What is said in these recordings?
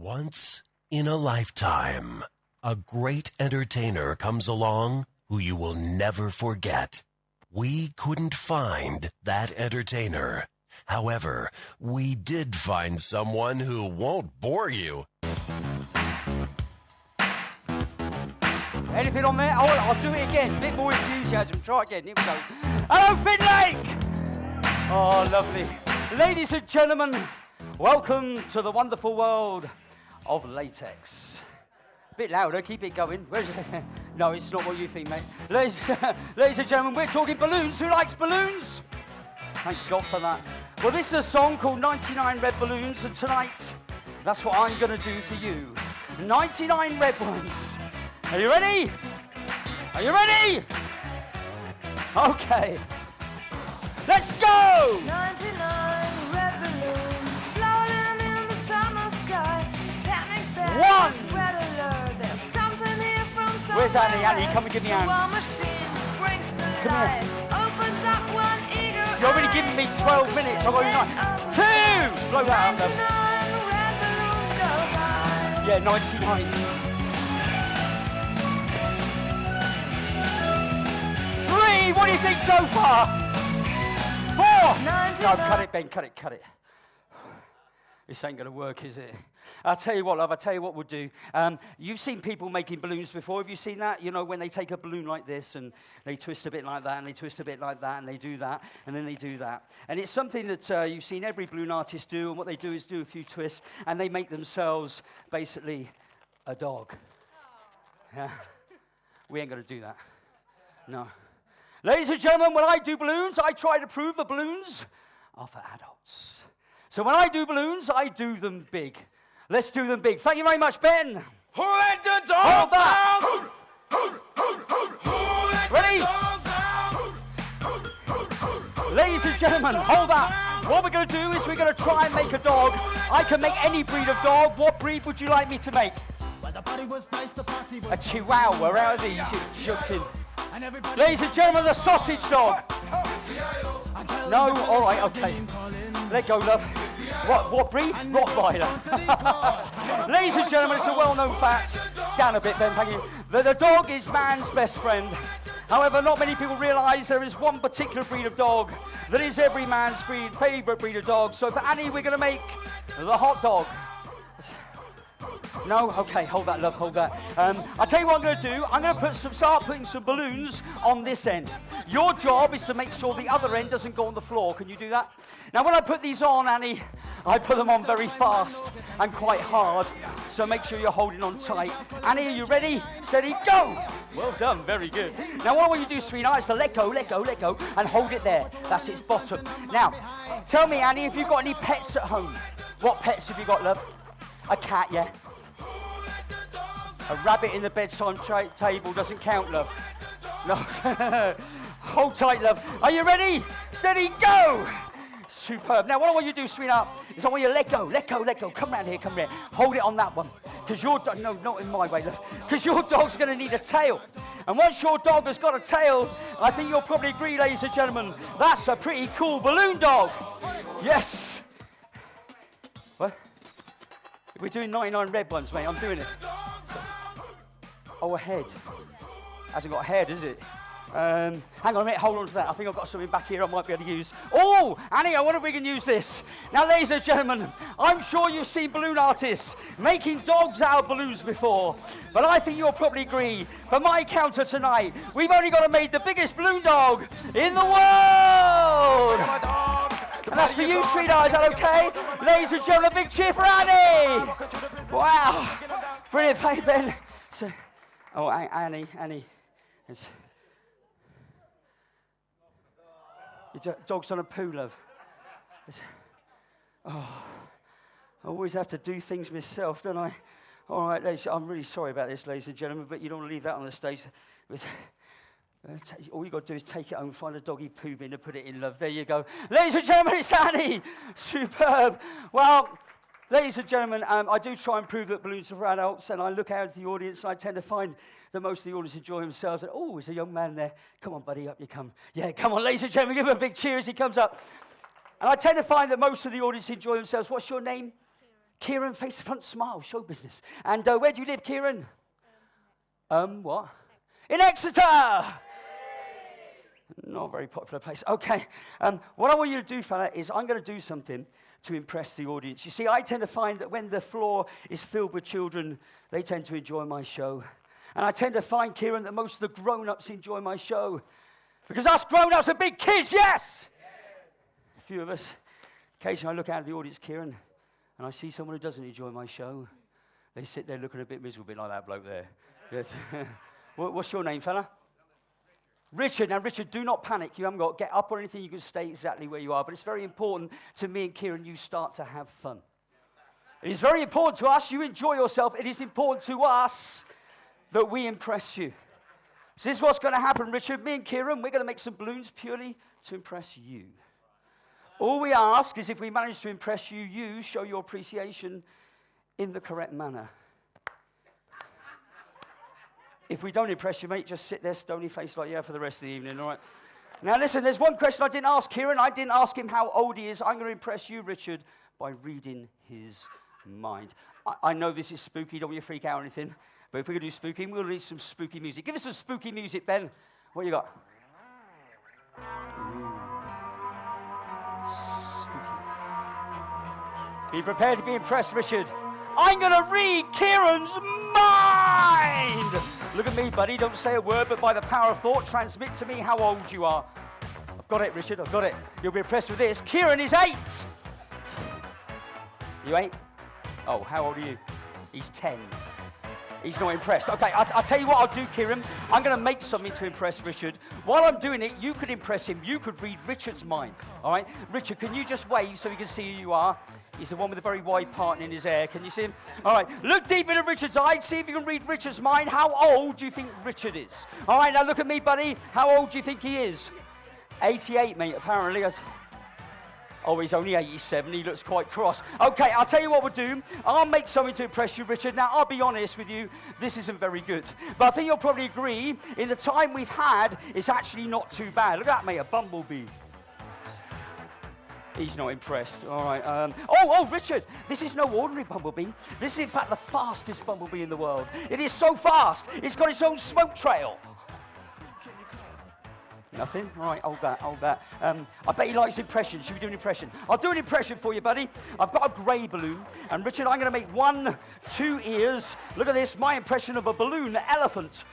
Once in a lifetime, a great entertainer comes along who you will never forget. We couldn't find that entertainer. However, we did find someone who won't bore you. Anything on there? I'll do it again. A bit more enthusiasm. Try again. Here we go. Hello, Finn Lake! Oh, lovely. Ladies and gentlemen, welcome to the wonderful world of latex. A bit louder. Keep it going. No, it's not what you think, mate. Ladies and gentlemen, we're talking balloons. Who likes balloons? Thank God for that. Well, this is a song called 99 Red Balloons, and tonight, that's what I'm going to do for you. 99 red ones. Are you ready? Are you ready? Okay. Let's go! 99 red balloons floating in the summer sky. Panic One. bells, red alert. There's something here from somewhere. Where's Annie? Annie, come and give me a hand. War machine springs to Come here. life. Opens up one eager You're already giving me 12 minutes. I've got you 9. 2! Blow that out, love. 99 red balloons go by. Yeah, 99. 3, what do you think so far? 4! No, cut it, Ben, cut it. This ain't gonna work, is it? I'll tell you what, love, I'll tell you what we'll do. You've seen people making balloons before. Have you seen that? You know, when they take a balloon like this and they twist a bit like that and they twist a bit like that and they do that and then they do that. And it's something that you've seen every balloon artist do, and what they do is do a few twists and they make themselves basically a dog. Yeah. We ain't gonna do that. No. Ladies and gentlemen, when I do balloons, I try to prove the balloons are for adults. So when I do balloons, I do them big. Let's do them big. Thank you very much, Ben. Who let the dogs Hold that. out? Who let Ready? the dogs out? Ladies and gentlemen, hold that. What we're going to do is we're going to try and make a dog. I can make any breed of dog. What breed would you like me to make? A Chihuahua. How are these? You're joking. Ladies and gentlemen, the sausage dog. No? All right, okay. Let go, love. What breed? Rottweiler. Ladies and gentlemen, it's a well-known fact. Down a bit, Ben, thank you. That the dog is man's best friend. However, not many people realise there is one particular breed of dog that is every man's favourite breed of dog. So for Annie, we're going to make the hot dog. No? Okay, hold that, love, hold that. I'll tell you what I'm going to do. I'm going to start putting some balloons on this end. Your job is to make sure the other end doesn't go on the floor. Can you do that? Now, when I put these on, Annie, I put them on very fast and quite hard, so make sure you're holding on tight. Annie, are you ready? Steady, go! Well done, very good. Now, what I want you to do, sweetheart, is to let go, and hold it there. That's its bottom. Now, tell me, Annie, if you've got any pets at home. What pets have you got, love? A cat, yeah? A rabbit in the bedside table doesn't count, love. No. Hold tight, love. Are you ready? Steady, go! Superb. Now, what I want you to do, sweetheart, is I want you to let go. Come round here, come here. Hold it on that one. Because your dog, no, not in my way, love. Because your dog's going to need a tail. And once your dog has got a tail, I think you'll probably agree, ladies and gentlemen, that's a pretty cool balloon dog. Yes. What? We're doing 99 red ones, mate. I'm doing it. Oh, a head. Hasn't got a head, is it? Hang on a minute, hold on to that. I think I've got something back here I might be able to use. Oh, Annie, I wonder if we can use this. Now, ladies and gentlemen, I'm sure you've seen balloon artists making dogs out of balloons before. But I think you'll probably agree, for my counter tonight, we've only got to make the biggest balloon dog in the world. And that's for you, sweetheart, is that okay? Ladies and gentlemen, a big cheer for Annie. Wow. Brilliant, thank you, Ben. So, oh, Annie. It's, your dog's on a poo, love. I always have to do things myself, don't I? All right, ladies, I'm really sorry about this, ladies and gentlemen, but you don't want to leave that on the stage. All you got to do is take it home, find a doggy poo bin and put it in, love. There you go. Ladies and gentlemen, it's Annie. Superb. Well, ladies and gentlemen, I do try and prove that balloons are for adults, and I look out at the audience, and I tend to find that most of the audience enjoy themselves. And, oh, there's a young man there. Come on, buddy, up you come. Yeah, come on, ladies and gentlemen, give him a big cheer as he comes up. And I tend to find that most of the audience enjoy themselves. What's your name? Kieran, face the front, smile, show business. And where do you live, Kieran? What? In Exeter! Not a very popular place. Okay. What I want you to do, fella, is I'm going to do something to impress the audience. You see, I tend to find that when the floor is filled with children, they tend to enjoy my show. And I tend to find, Kieran, that most of the grown-ups enjoy my show. Because us grown-ups are big kids, yes! A few of us. Occasionally I look out of the audience, Kieran, and I see someone who doesn't enjoy my show. They sit there looking a bit miserable, a bit like that bloke there. Yes. What's your name, fella? Richard. Now, Richard, do not panic. You haven't got to get up or anything. You can stay exactly where you are. But it's very important to me and Kieran you start to have fun. It is very important to us you enjoy yourself. It is important to us that we impress you. So this is what's going to happen, Richard. Me and Kieran, we're going to make some balloons purely to impress you. All we ask is if we manage to impress you, you show your appreciation in the correct manner. If we don't impress you, mate, just sit there stony-faced like you for the rest of the evening, all right? Now, listen, there's one question I didn't ask Kieran. I didn't ask him how old he is. I'm going to impress you, Richard, by reading his mind. I know this is spooky. Don't want you to freak out or anything. But if we're going to do spooky, we'll need some spooky music. Give us some spooky music, Ben. What you got? Spooky. Be prepared to be impressed, Richard. I'm going to read Kieran's mind. Look at me, buddy. Don't say a word, but by the power of thought, transmit to me how old you are. I've got it, Richard. I've got it. You'll be impressed with this. Kieran is 8. You 8? Oh, how old are you? He's 10. He's not impressed. Okay, I'll tell you what I'll do, Kieran. I'm going to make something to impress Richard. While I'm doing it, you could impress him. You could read Richard's mind. All right? Richard, can you just wave so we can see who you are? He's the one with the very wide part in his hair. Can you see him? All right. Look deep into Richard's eyes. See if you can read Richard's mind. How old do you think Richard is? All right, now look at me, buddy. How old do you think he is? 88, mate, apparently. Oh, he's only 87. He looks quite cross. Okay, I'll tell you what we'll do. I'll make something to impress you, Richard. Now, I'll be honest with you. This isn't very good. But I think you'll probably agree, in the time we've had, it's actually not too bad. Look at that, mate, a bumblebee. He's not impressed. All right. Richard, this is no ordinary bumblebee. This is, in fact, the fastest bumblebee in the world. It is so fast, it's got its own smoke trail. Nothing? All right, hold that. I bet he likes impressions. Should we do an impression? I'll do an impression for you, buddy. I've got a grey balloon. And, Richard, I'm going to make 1, 2 ears. Look at this, my impression of a balloon elephant.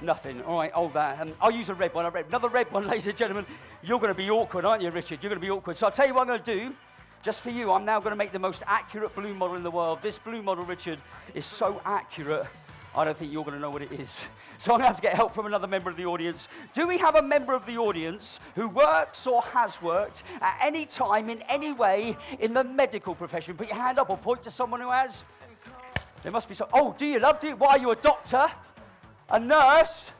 Nothing. All right, hold that. I'll use a red one. Another red one, ladies and gentlemen. You're going to be awkward, aren't you, Richard? You're going to be awkward. So I'll tell you what I'm going to do. Just for you, I'm now going to make the most accurate balloon model in the world. This balloon model, Richard, is so accurate, I don't think you're going to know what it is. So I'm going to have to get help from another member of the audience. Do we have a member of the audience who works or has worked at any time in any way in the medical profession? Put your hand up or point to someone who has. There must be some. Oh, do you, love? Do you? Why, are you a doctor? A nurse?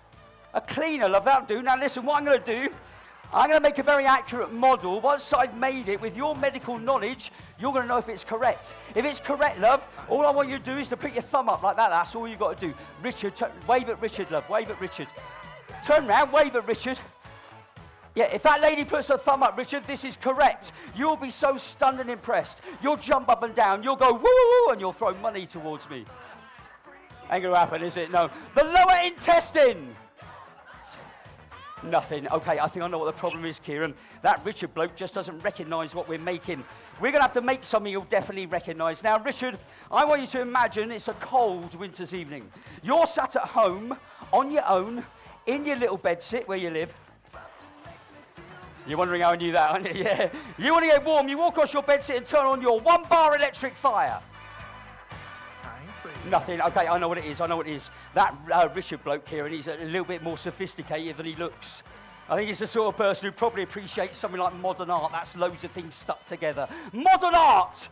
A cleaner? Love, that'll do. Now listen, what I'm going to do, I'm going to make a very accurate model. Once I've made it, with your medical knowledge, you're going to know if it's correct. If it's correct, love, all I want you to do is to put your thumb up like that. That's all you've got to do. Richard, wave at Richard, love. Wave at Richard. Turn round, wave at Richard. Yeah, if that lady puts her thumb up, Richard, this is correct. You'll be so stunned and impressed. You'll jump up and down. You'll go, woo, woo, and you'll throw money towards me. Ain't going to happen, is it? No. The lower intestine. Nothing. Okay, I think I know what the problem is, Kieran. That Richard bloke just doesn't recognise what we're making. We're going to have to make something he'll definitely recognise. Now, Richard, I want you to imagine it's a cold winter's evening. You're sat at home, on your own, in your little bedsit where you live. You're wondering how I knew that, aren't you? Yeah. You want to get warm, you walk across your bedsit and turn on your 1-bar electric fire. Nothing. Okay, I know what it is. That Richard bloke here, and he's a little bit more sophisticated than he looks. I think he's the sort of person who probably appreciates something like modern art. That's loads of things stuck together. Modern art!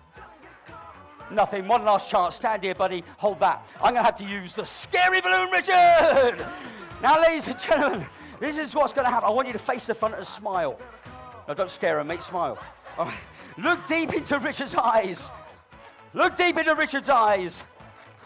Nothing. One last chance. Stand here, buddy. Hold that. I'm going to have to use the scary balloon, Richard! Now, ladies and gentlemen, this is what's going to happen. I want you to face the front and smile. No, don't scare him, mate. Smile. All right. Look deep into Richard's eyes. Look deep into Richard's eyes.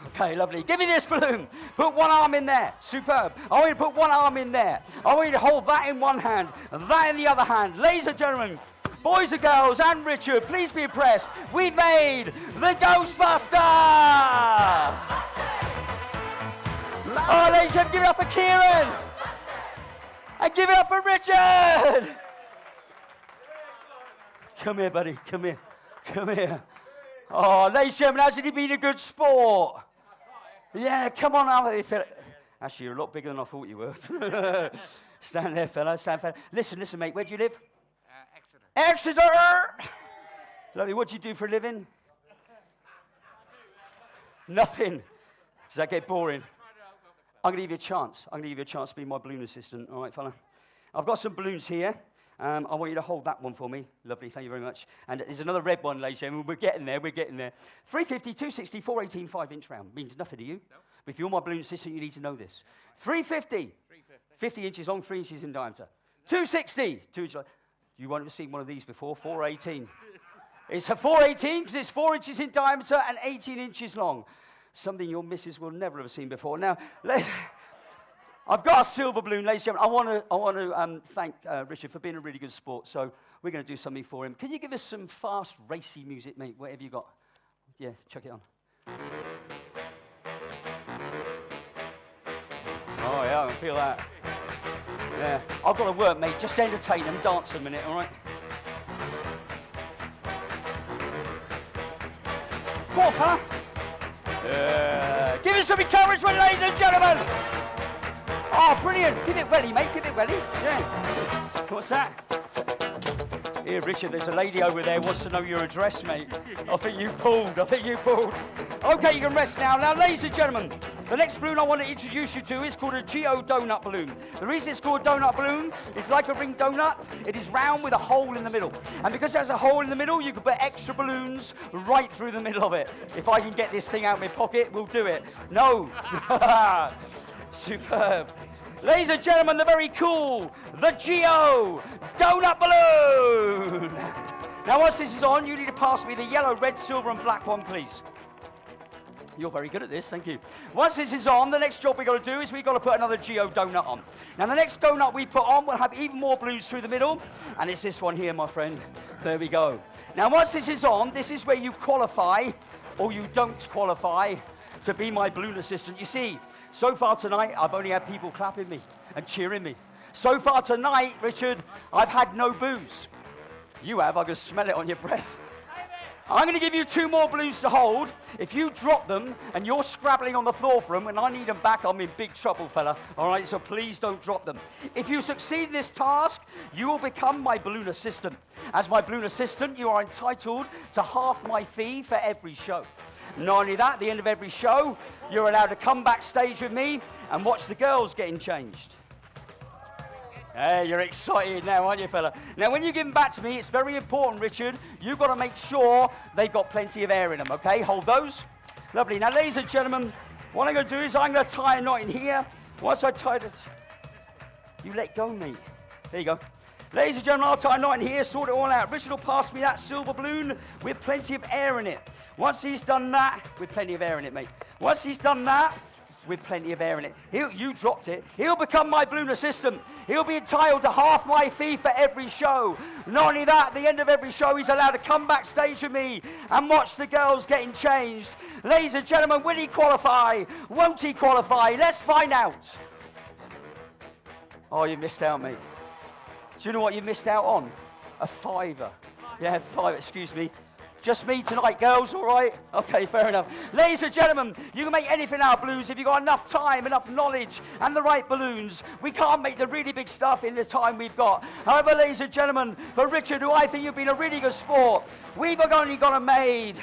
Okay, lovely. Give me this balloon. Put one arm in there. Superb. I want you to put one arm in there. I want you to hold that in one hand and that in the other hand. Ladies and gentlemen, boys and girls, and Richard, please be impressed. We made the Ghostbusters! Oh, ladies and gentlemen, give it up for Kieran! And give it up for Richard! Come here, buddy, come here, come here. Oh, ladies and gentlemen, hasn't he been a good sport? Yeah, come on out here, fella. Actually, you're a lot bigger than I thought you were. Stand there, fella, stand, fella. Listen, mate, where do you live? Exeter! Exeter! Lovely, what do you do for a living? Nothing. Does that get boring? I'm going to give you a chance. I'm going to give you a chance to be my balloon assistant. All right, fella? I've got some balloons here. I want you to hold that one for me. Lovely, thank you very much. And there's another red one, ladies and gentlemen. We're getting there, we're getting there. 350, 260, 418, 5-inch round. Means nothing to you. No. But if you're my balloon assistant, you need to know this. 350, 50 inches long, 3 inches in diameter. 260, 2 inches long. You won't have seen one of these before, 418. It's a 418 because it's 4 inches in diameter and 18 inches long. Something your missus will never have seen before. Now, I've got a silver balloon, ladies and gentlemen. I want to thank Richard for being a really good sport. So we're going to do something for him. Can you give us some fast, racy music, mate? Whatever you got. Yeah, chuck it on. Oh, yeah, I can feel that. Yeah. I've got to work, mate. Just entertain them. Dance a minute, all right? Come on, fella. Give us some encouragement, ladies and gentlemen. Oh, brilliant. Give it welly, mate. Give it welly. Yeah. What's that? Here, Richard, there's a lady over there who wants to know your address, mate. I think you pulled. Okay, you can rest now. Now, ladies and gentlemen, the next balloon I want to introduce you to is called a Geo donut balloon. The reason it's called a donut balloon is like a ring donut. It is round with a hole in the middle. And because it has a hole in the middle, you can put extra balloons right through the middle of it. If I can get this thing out of my pocket, we'll do it. No. Superb. Ladies and gentlemen, the very cool, the Geo donut balloon. Now, once this is on, you need to pass me the yellow, red, silver, and black one, please. You're very good at this, thank you. Once this is on, the next job we've got to do is we've got to put another Geo donut on. Now, the next donut we put on will have even more balloons through the middle, and it's this one here, my friend. There we go. Now, once this is on, this is where you qualify, or you don't qualify, to be my balloon assistant. You see, so far tonight, I've only had people clapping me and cheering me. So far tonight, Richard, I've had no booze. You have, I can smell it on your breath. I'm going to give you 2 more balloons to hold. If you drop them and you're scrabbling on the floor for them and I need them back, I'm in big trouble, fella. All right, so please don't drop them. If you succeed in this task, you will become my balloon assistant. As my balloon assistant, you are entitled to half my fee for every show. Not only that, at the end of every show, you're allowed to come backstage with me and watch the girls getting changed. Hey, you're excited now, aren't you, fella? Now, when you give them back to me, it's very important, Richard. You've got to make sure they've got plenty of air in them, okay? Hold those. Lovely. Now, ladies and gentlemen, what I'm going to do is I'm going to tie a knot in here. Once I tie it, you let go, mate. There you go. Ladies and gentlemen, I'll tie a knot in here, sort it all out. Richard will pass me that silver balloon with plenty of air in it. Once he's done that, with plenty of air in it, mate. Once he's done that, with plenty of air in it. You dropped it. He'll become my balloon assistant. He'll be entitled to half my fee for every show. Not only that, at the end of every show, he's allowed to come backstage with me and watch the girls getting changed. Ladies and gentlemen, will he qualify? Won't he qualify? Let's find out. Oh, you missed out, mate. Do you know what you missed out on? A fiver. Yeah, $5, excuse me. Just me tonight, girls, all right? Okay, fair enough. Ladies and gentlemen, you can make anything out of balloons if you've got enough time, enough knowledge, and the right balloons. We can't make the really big stuff in the time we've got. However, ladies and gentlemen, for Richard, who I think you've been a really good sport, we've only got made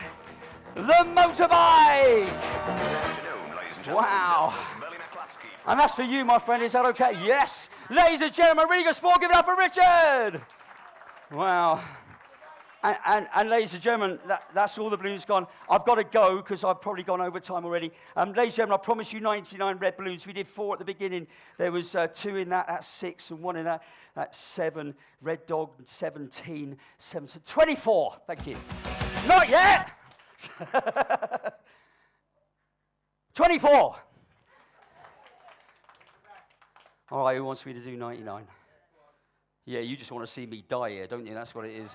the motorbike. Wow. And that's for you, my friend. Is that okay? Yes. Ladies and gentlemen, really good sport. Give it up for Richard. Wow. And ladies and gentlemen, that's all the balloons gone. I've got to go because I've probably gone over time already. Ladies and gentlemen, I promise you 99 red balloons. We did 4 at the beginning. There was 2 in that. That's 6, and 1 in that. That's 7. Red dog, 17. 24. Thank you. Not yet. 24. All right, who wants me to do 99? Yeah, you just want to see me die here, don't you? That's what it is.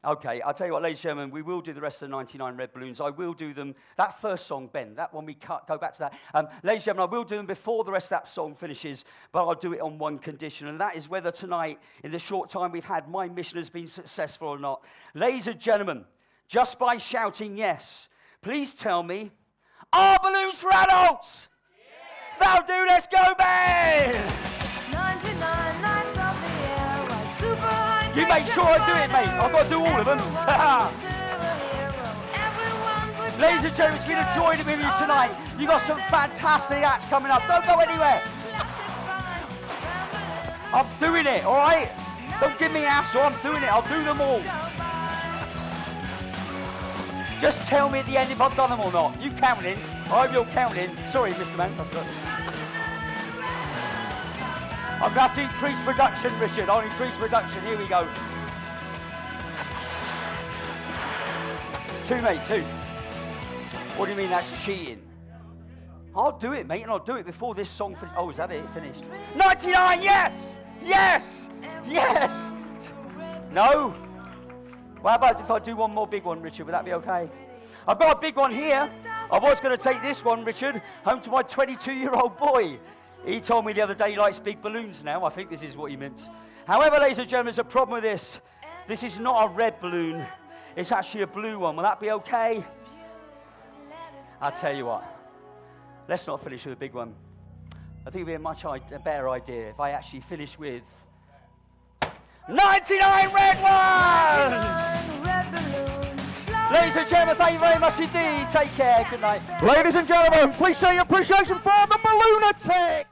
Okay, I'll tell you what, ladies and gentlemen, we will do the rest of the 99 red balloons. I will do them, that first song, Ben, that one we cut, go back to that. Ladies and gentlemen, I will do them before the rest of that song finishes, but I'll do it on one condition, and that is whether tonight, in the short time we've had, my mission has been successful or not. Ladies and gentlemen, just by shouting yes, please tell me, are balloons for adults? Yeah. That'll do, let's go, Ben! 99 nights of the year, while super high. You make sure I do it, mate. I've got to do all of them. Ladies and gentlemen, it's been a joy to be with you tonight. You got some fantastic acts coming up. Don't go anywhere. I'm doing it, all right? Don't give me an hassle. I'm doing it. I'll do them all. Just tell me at the end if I've done them or not. You counting? I hope you're counting. Sorry, Mr. Man. I'm going to have to increase production, Richard. I'll increase production. Here we go. 2, mate, 2. What do you mean that's cheating? I'll do it, mate, and I'll do it before this song finishes. Oh, is that it? Finished. 99, yes! Yes! Yes! No? Well, how about if I do one more big one, Richard? Would that be okay? I've got a big one here. I was going to take this one, Richard, home to my 22-year-old boy. He told me the other day he likes big balloons now. I think this is what he meant. However, ladies and gentlemen, there's a problem with this. This is not a red balloon. It's actually a blue one. Will that be okay? I'll tell you what. Let's not finish with a big one. I think it would be a better idea if I actually finish with 99 red ones! Ladies and gentlemen, thank you very much indeed. Take care. Good night. Ladies and gentlemen, please show your appreciation for the Balloonatic.